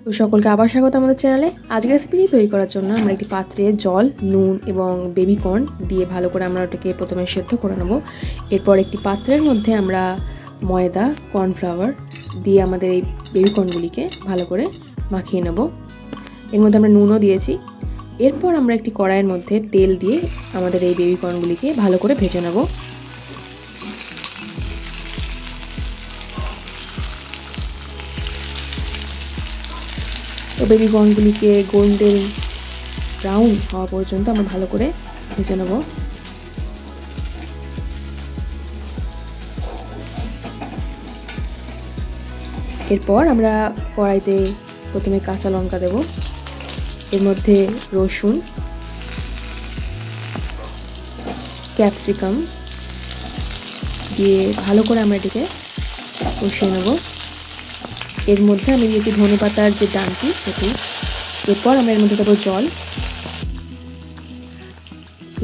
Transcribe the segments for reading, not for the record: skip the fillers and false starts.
তো সকলকে আবার স্বাগত আমাদের চ্যানেলে। আজকের রেসিপিটি তৈরি করার জন্য আমরা একটি পাত্রে জল, নুন এবং বেবি কর্ন দিয়ে ভালো করে আমরা ওটাকে প্রথমে সেদ্ধ করে নেব। এরপর একটি পাত্রের মধ্যে আমরা ময়দা, কর্নফ্লাওয়ার দিয়ে আমাদের এই বেবি কর্নগুলিকে ভালো করে মাখিয়ে নেব। এর মধ্যে আমরা নুনও দিয়েছি। এরপর আমরা একটি কড়াইয়ের মধ্যে তেল দিয়ে আমাদের এই বেবি কর্নগুলিকে ভালো করে ভেজে নেব। তো বেবি কর্নগুলিকে গোল্ডেন ব্রাউন হওয়া পর্যন্ত আমরা ভালো করে ভেজে নেব। এরপর আমরা কড়াইতে প্রথমে কাঁচা লঙ্কা দেব, এর মধ্যে রসুন, ক্যাপসিকাম দিয়ে ভালো করে আমরা এটিকে কষিয়ে নেব। এর মধ্যে আমি দিয়েছি ধনেপাতার যে ডানটি সেটি। এরপর আমরা এর মধ্যে দেবো জল,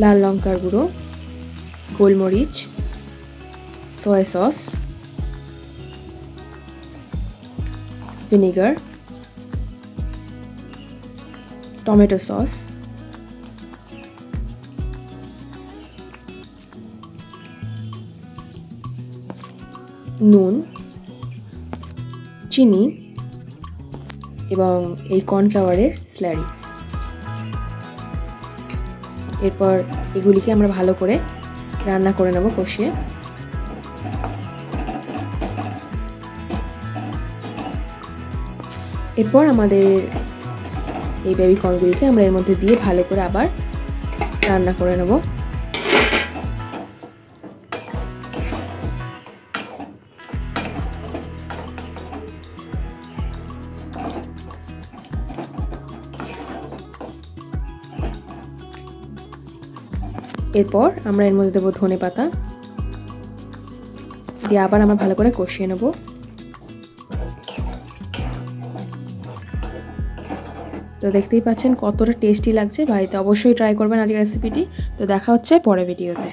লাল লঙ্কার গুঁড়ো, গোলমরিচ, soya sauce, vinegar, tomato sauce, নুন, চিনি এবং এই কর্নফ্লাওয়ারের স্লারি। এরপর এগুলিকে আমরা ভালো করে রান্না করে নেব কষিয়ে। এরপর আমাদের এই বেবি কর্নগুলিকে আমরা এর মধ্যে দিয়ে ভালো করে আবার রান্না করে নেব। এরপর আমরা এর মধ্যে দেবো ধনেপাতা দিয়ে আবার আমরা ভালো করে কষিয়ে নেব। তো দেখতেই পাচ্ছেন কতটা টেস্টি লাগছে। বাড়িতে অবশ্যই ট্রাই করবেন আজকের রেসিপিটি। তো দেখা হচ্ছে পরের ভিডিওতে।